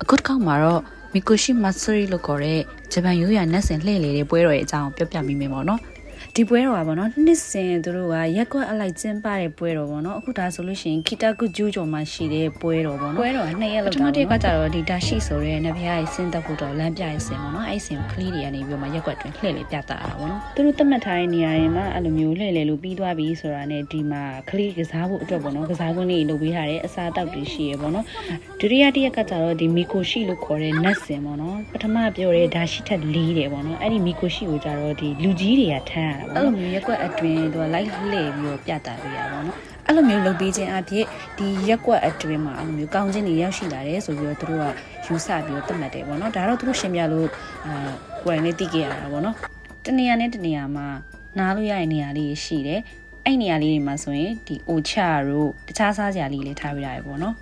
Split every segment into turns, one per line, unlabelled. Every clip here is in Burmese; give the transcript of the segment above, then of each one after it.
အခုတစ်ခေါက်မှာတော့မီကိုရှိမတ်ဆရီလို့ခေါ်တဲ့ဂျပန်ရိုးရာနတ်စင်လှည့်လေတဲ့ပွဲတော်ရဲ့အကြောင်းပြောပြမိမယ်ပေါ့နော်ဒီပွဲတော်ကပေါ့နော်နှစ်စဉ်သူတို့ကရက်ကွက်အလိုက်ကျင်းပတဲ့ပွဲတော်ပေါ့နော်အခုဒါဆိုလို့ရှိရင်ခီတာကုဂျူးကျော်မှာရှိတဲ့ပွဲတော်ပေါ့နော်ပွဲတော်က2ရက်လောက်တာပထမတစ်ခါကျတော့ဒီဒါရှိဆိုတဲ့နတ်ဖျားရဲ့ဆင်းသက်ဖို့တော့လမ်းပြရဲ့ဆင်ပေါ့နော်အဲ့ဆင်ကလေးတွေကနေပြီးတော့မှရက်ကွက်တွင်လှည့်လေပြတာတာပေါ့နော်သူတို့သတ်မှတ်ထားတဲ့နေရာတွေမှာအဲ့လိုမျိုးလှည့်လေလို့ပြီးသွားပြီဆိုတာနဲ့ဒီမှာကလေးကစားဖို့အတွက်ပေါ့နော်ကစားကွင်းလေးလုပ်ပေးထားတဲ့အစားအသောက်တွေရှိရပေါ့နော်ဒုတိယတစ်ရက်ကကျတော့ဒီမီကိုရှိလို့ခေါ်တဲ့နတ်စင်ပေါ့နော်ပထမပြောတဲ့ဒါရှိထက်လေးတယ်ပေါ့နော်အဲ့ဒီမီကိုရှိကိုကျတော့ဒီလူကြီးတွေကထမ်းရတာပေါ့နော်အဲ့လိုမျိုးရက်ကွက်အတွင်းသူကလိုက်လှည့်ပြီးတော့ပြတာပေးရပါတော့အဲ့လိုမျိုးလုပ်ပေးခြင်းအဖြစ်ဒီရက်ကွက်အတွင်းမှာအဲ့လိုမျိုးကောင်းခြင်းတွေရောက်ရှိလာတယ်ဆိုပြီးတော့သူတို့ကယူဆပြီးတော့သတ်မှတ်တယ်ပေါ့နော်ဒါတော့သူတို့ရှင်းပြလို့ကိုယ်တိုင်လေးသိခဲ့ရတာပေါ့နော်တနေရာနဲ့တနေရာမှာနားလို့ရတဲ့နေရာလေးရှိတယ်အဲ့နေရာလေးတွေမှာဆိုရင်ဒီအိုချာတို့တခြားစားစရာလေးလေးထားပြရတယ်ပေါ့နော်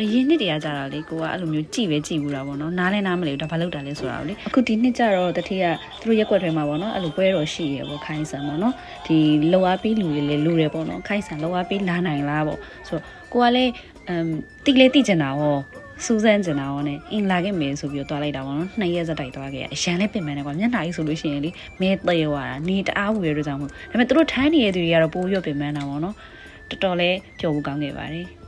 အရင်နှစ်တည်းကကြတော့လေကိုကအဲ့လိုမျိုးကြည့်ဘူးတာပေါ့နော်နားလဲနားမလဲဒါဘာလုပ်တာလဲဆိုတာကိုလေအခုဒီနှစ်ကျတော့တတိယသူတို့ရက်ွက်ထဲမှာပေါ့နော်အဲ့လိုပွဲတော်ရှိရပေါ့ခိုင်းဆန်ပေါ့နော်ဒီလောအားပေးလူတွေလည်းလူတယ်ပေါ့နော်ခိုင်းဆန်လောအားပေးလာနိုင်လားပေါ့ဆိုတော့ကိုကလည်းတိလေတိကျင်တာဟောစူးစမ်းကျင်တာဟောနဲ့အင်လာခဲ့မယ်ဆိုပြီးတော့တွားလိုက်တာပေါ့နော်2ရက်စတိုက်တွားခဲ့ရအရန်လည်းပြင်ပန်းတယ်ကွာမျက်နှာကြီးဆိုလို့ရှိရင်လေမဲသေးရတာနေတအားဝူရတဲ့ကြောင့်မို့ဒါပေမဲ့သူတို့ထမ်းနေတဲ့သူတွေကတော့ပိုးရွတ်ပြင်ပန်းတာပေါ့နော်တော်တော်လေးပျော်ဖို့ကောင်းခဲ့ပါတယ်